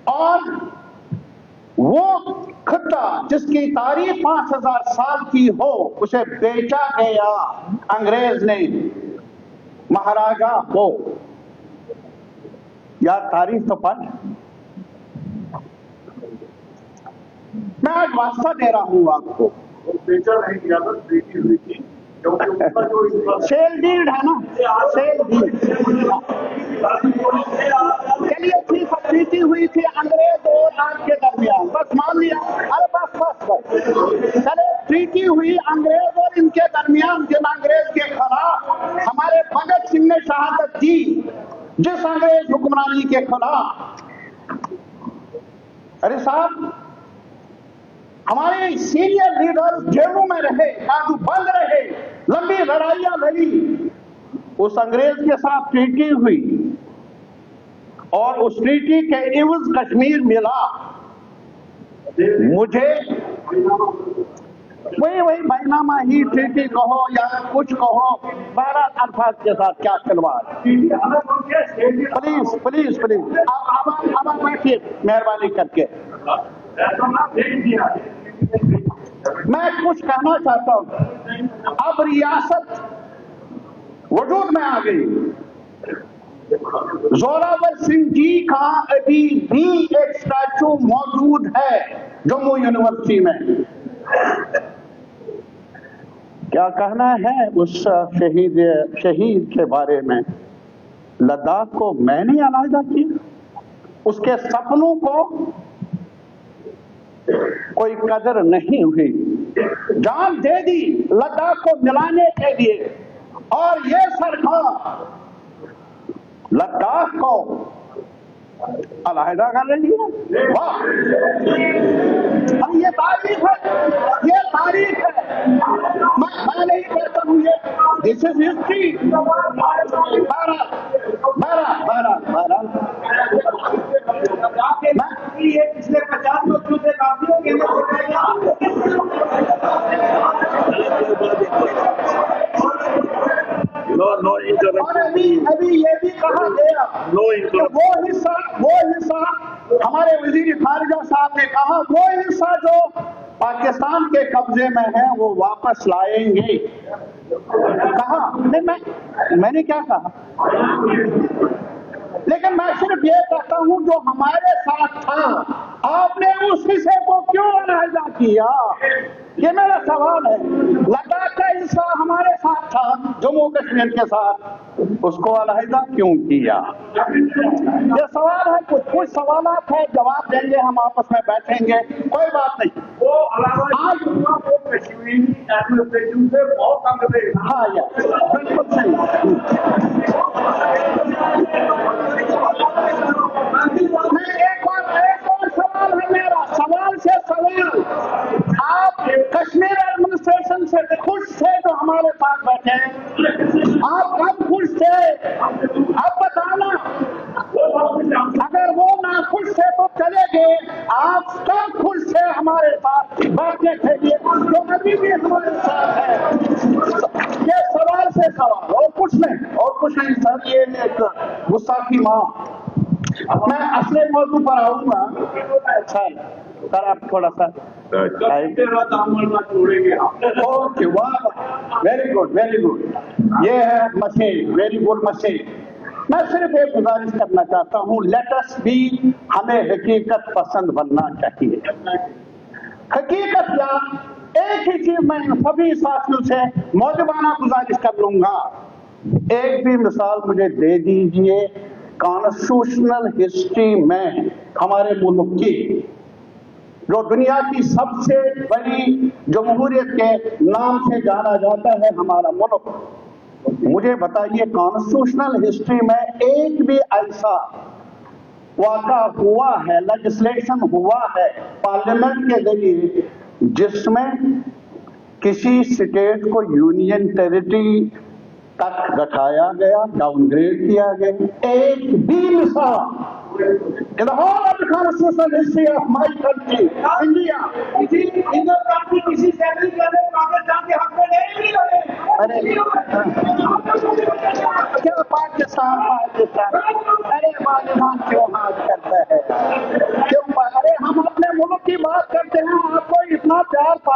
اور وہ خطہ جس کی تاریخ 5000 سال کی ہو اسے بیچا گیا انگریز نے مہاراجا کو. یار تاریخ تو پڑھ. میں آج واسطہ دے رہا ہوں آپ کو. بیچا نہیں کیا تھا, ٹریٹی ہوئی تھی سیل ڈیڈ ہے نا, سیل ڈیڈ. چلیے ٹھیک ہے, ٹریٹی ہوئی تھی انگریز اور آپ کے درمیان, بس مان لیا. ارے بس بس بس چلے, ٹریٹی ہوئی انگریز اور ان کے درمیان. جن انگریز کے خلاف ہمارے بھگت سنگھ نے شہادت دی, جس انگریز حکمرانی کے خلاف. ارے صاحب ہمارے سینئر لیڈر جیلوں میں رہے, کاٹو بند رہے, لمبی لڑائیاں لڑی. اس انگریز کے ساتھ ٹریٹی ہوئی اور اس ٹریٹی کے عوض کشمیر ملا مجھے. وہی بھائی ہی ٹریٹی کہو یا کچھ کہو, 12 الفاظ کے ساتھ کیا کھلواڑ. پلیز پلیز پلیز اب بیٹھیے مہربانی کر کے. میں کچھ کہنا چاہتا ہوں. اب ریاست وجود میں آ گئی. زوراور سنگھ جی کا ابھی بھی ایک اسٹیچو موجود ہے جموں یونیورسٹی میں. کیا کہنا ہے اس شہید کے بارے میں؟ لداخ کو میں نے علیحدہ کیا, اس کے سپنوں کو کوئی قدر نہیں ہوئی. جان دے دی لداخ کو ملانے کے لیے, اور یہ سرکار لداخ کو علیحدہ کر رہی ہے. واہ, یہ تاریخ ہے, یہ تاریخ ہے. میں نہیں کہتا ہوں یہ, دس از ہسٹری. پچھلے 50 برسوں سے کافیوں کے ابھی یہ بھی کہا گیا کہ وہ حصہ ہمارے وزیر خارجہ صاحب نے کہا وہ حصہ جو پاکستان کے قبضے میں ہے وہ واپس لائیں گے. کہا نہیں, میں نے کیا کہا, لیکن میں صرف یہ کہتا ہوں جو ہمارے ساتھ تھا آپ نے اس حصے کو کیوں علیحدہ کیا؟ یہ میرا سوال ہے. لداخ کا حصہ ہمارے ساتھ تھا جموں کشمیر کے ساتھ, اس کو علیحدہ کیوں کیا؟ یہ سوال ہے. کچھ سوالات ہیں, جواب دیں گے, ہم آپس میں بیٹھیں گے, کوئی بات نہیں. آج کشمیری ایڈمنسٹریشن سے بہت انگریز. ہاں یار بالکل صحیح. ایک اور سوال ہے میرا, سوال سے سوال. آپ کشمیر ایڈمنسٹریشن سے خوش تھے جو ہمارے ساتھ بیٹھے ہیں؟ آپ کب خوش تھے اب بتانا. اگر وہ ناخوش تھے تو چلے گئے, آپ کب خوش تھے ہمارے ساتھ بیٹھنے کے لیے جو ابھی بھی ہمارے ساتھ ہے؟ یہ سوال سے سوال, اور کچھ نہیں, اور کچھ نہیں سر. یہ ایک گستاخی ماں. میں اصل موضوع پر آؤں گا. اچھا سر آپ تھوڑا سا اوکے. واہ, ویری گڈ ویری گڈ. یہ ہے مشین, ویری گڈ مشین. میں صرف ایک گزارش کرنا چاہتا ہوں, لیٹ اس بی, ہمیں حقیقت پسند بننا چاہیے. حقیقت یا ایک ہی چیز میں سبھی ساتھیوں سے موجودانہ گزارش کر لوں گا. ایک بھی مثال مجھے دے دیجئے کانسٹیٹیوشنل ہسٹری میں ہمارے ملک کی, جو دنیا کی سب سے بڑی جمہوریت کے نام سے جانا جاتا ہے ہمارا ملک. مجھے بتائیے کانسٹیٹیوشنل ہسٹری میں ایک بھی ایسا واقعہ ہوا ہے, لیجسلیشن ہوا ہے پارلیمنٹ کے ذریعے جس میں کسی اسٹیٹ کو یونین ٹیریٹری تک گھٹایا گیا, ڈاؤن گریڈ کیا گیا؟ ایک بھی مثال in the whole of the constitutional history of my country, India. کسی سیکنڈ کرنے پاکستان کے حق میں نہیں لڑے. کیا پاکستان ارے والدان کیوں ہاتھ کرتا ہے؟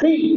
3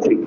3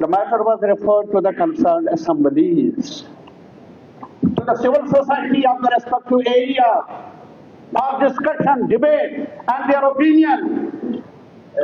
the matter was referred to the concerned assemblies, to the civil society of the respective area for discussion, debate and their opinion.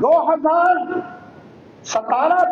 2017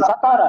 17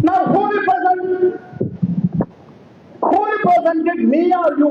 Now who represented me or you?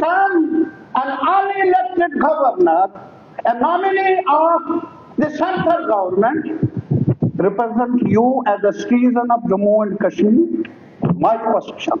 can an unelected governor, a nominee of the central government, represent you as a citizen of Jammu and Kashmir? My question.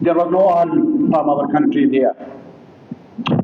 there was no army from our country there।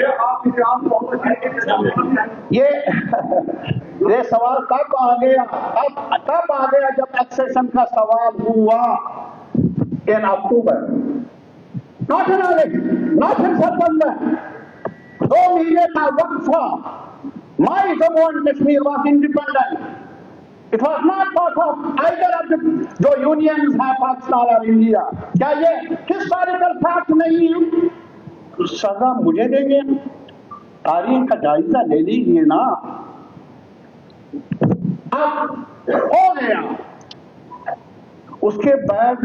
یہ آپ اتحاد یہ سوال کب آ گیا جب accession کا سوال ہوا in October. Not in August, not in September. 2 مہینے کا وقت تھا. My Jammu and Kashmir was independent. It was not part of either of the جو unions ہیں پاکستان اور انڈیا. کیا یہ ہسٹوریکل فیکٹ نہیں ہے؟ سزا مجھے دیں گے؟ تاریخ کا جائزہ لے لیجیے نا. اب ہو گیا. اس کے بعد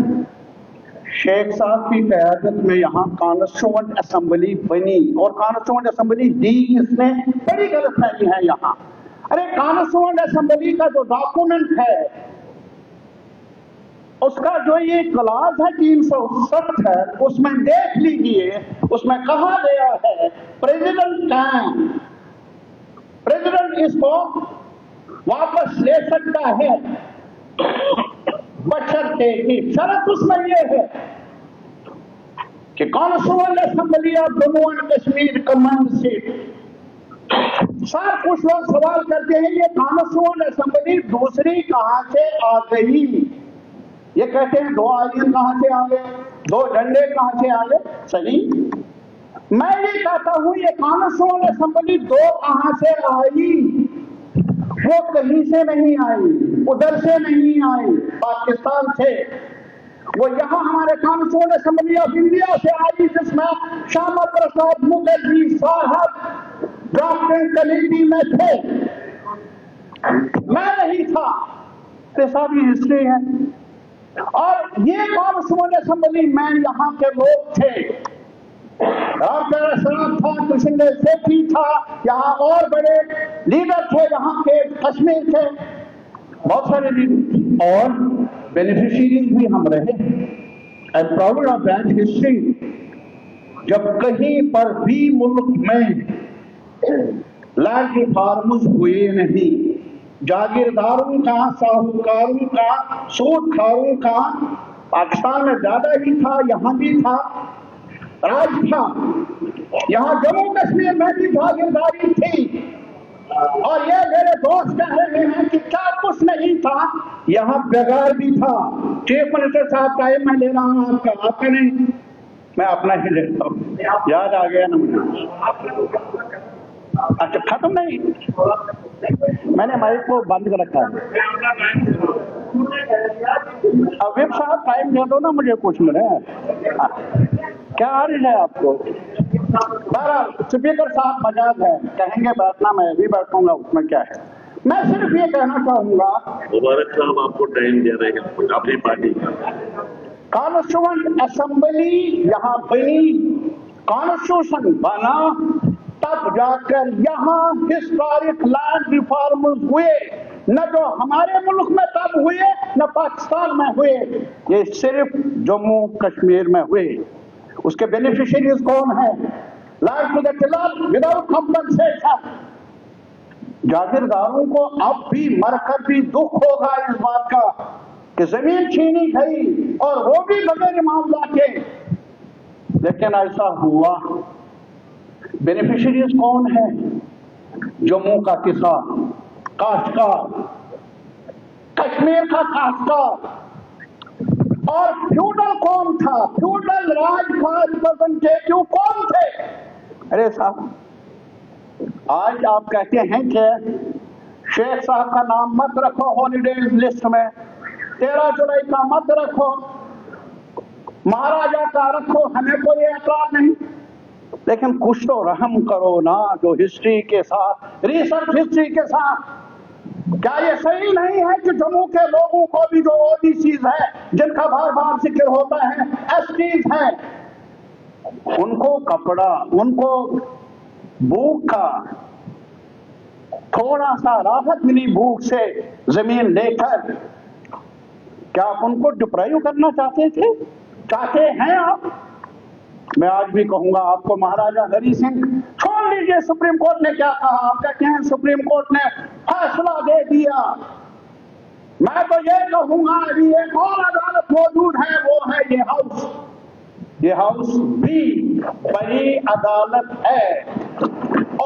شیخ صاحب کی قیادت میں یہاں کانسٹیٹوئنٹ اسمبلی بنی اور کانسٹیٹوئنٹ اسمبلی دی. اس میں بڑی غلط فہمی ہے یہاں. ارے کانسٹیٹوئنٹ اسمبلی کا جو ڈاکومنٹ ہے اس کا جو یہ کلاس ہے 360 ہے, اس میں دیکھ لیجیے. اس میں کہا گیا ہے پریزیڈنٹ اس کو واپس لے سکتا ہے بشرطے کی شرط اس میں یہ ہے کہ constituent assembly of Jammu and Kashmir command set. Sir کچھ لوگ سوال کرتے ہیں یہ کانسٹیٹوئنٹ اسمبلی دوسری کہاں سے آ گئی؟ یہ کہتے ہیں 2 آئین کہاں سے آ گئے, 2 جھنڈے کہاں سے آ گئے. صحیح, میں یہ کہتا ہوں یہ کانسٹیٹوئنٹ اسمبلی 2 کہاں سے آئی؟ وہ کہیں سے نہیں آئی, ادھر سے نہیں آئی, پاکستان سے. وہ یہاں ہمارے کانسٹیٹیوئنٹ اسمبلی آف انڈیا سے آئی, جس میں شیاما پرساد مکھرجی صاحب ڈرافٹنگ کمیٹی میں تھے. میں نہیں تھا. یہ ساری ہسٹری ہے. اور یہ کانسٹیٹیوئنٹ اسمبلی میں یہاں کے لوگ تھے. ڈاکٹر اشرف تھا, کشندر سیٹھی تھا, یہاں اور بڑے لیڈر تھے یہاں کے, کشمیر کے بہت سارے لیڈر اور بینیفیشریز بھی ہم رہے. I am proud of that history. جب کہیں پر بھی ملک میں لینڈ ریفارمز ہوئے نہیں, جاگیرداروں کا, ساہوکاروں کا, سود کھاروں کا, پاکستان میں زیادہ ہی تھا, یہاں بھی تھا, راج تھا. یہاں جموں کشمیر میں بھی جاگیرداری تھی. اور یہ میرے دوست کہہ رہے ہیں کہ کیا کچھ نہیں تھا, یہاں بیگار بھی تھا. چیف منسٹر صاحب کا میں لے رہا ہوں, آپ کا, آپ کا نہیں, میں اپنا ہی لیتا ہوں. یاد آ گیا نا مجھے. اچھا ختم نہیں, میں نے مائک کو بند کر رکھا ہے. ویب صاحب ٹائم دے دو نا مجھے کچھ منٹ. کیا عارض ہے آپ کو؟ بہرحال اسپیکر صاحب مجاز ہے, کہیں گے بیٹھنا میں بھی بیٹھوں گا, اس میں کیا ہے. میں صرف یہ کہنا چاہوں گا, مبارک صاحب آپ کو ٹائم دے رہے ہیں اپنی پارٹی کا. کانسٹیٹیوئنٹ اسمبلی یہاں بنی, کانسٹیٹیوشن بنا, تب جا کر یہاں ہسٹورک لینڈ ریفارمز ہوئے. نہ جو ہمارے ملک میں تب ہوئے, نہ پاکستان میں ہوئے, یہ صرف جموں کشمیر میں ہوئے. اس کے بینیفیشریز کون ہیں؟ Land to the tiller without compensation. جاگیرداروں کو اب بھی مر کر بھی دکھ ہوگا اس بات کا کہ زمین چھینی گئی اور وہ بھی بغیر معاملہ کے, لیکن ایسا ہوا. بینیفیشریز کون ہیں؟ جموں کا کسان, کاشتکار, کشمیر کا کاشتکار. اور فیوڈل کون تھا؟ فیوڈل راج کا ریپرزنٹیٹیو کون تھے؟ ارے صاحب, آج آپ کہتے ہیں کہ شیخ صاحب کا نام مت رکھو ہالیڈیز لسٹ میں, 13 جولائی کا مت رکھو, مہاراجا کا رکھو, ہمیں کوئی اعتراض نہیں, لیکن کچھ تو رحم کرو نا جو ہسٹری کے ساتھ, ریسرچ ہسٹری کے ساتھ. کیا یہ صحیح نہیں ہے کہ جموں کے لوگوں کو بھی جو OBCs ہے, جن کا بار بار ذکر ہوتا ہے, STs ہیں, ان کو کپڑا, ان کو بھوک کا تھوڑا سا راحت ملی بھوک سے زمین لے کر, کیا آپ ان کو ڈپرائیو کرنا چاہتے تھے؟ چاہتے ہیں آپ؟ میں آج بھی کہوں گا آپ کو, مہاراجا ہری سنگھ, چھوڑ لیجئے سپریم کورٹ نے کیا کہا, آپ کہتے ہیں سپریم کورٹ نے فیصلہ دے دیا. میں تو یہ کہوں گا ابھی ایک اور عدالت موجود ہے, وہ ہے یہ ہاؤس. یہ ہاؤس بھی بڑی عدالت ہے.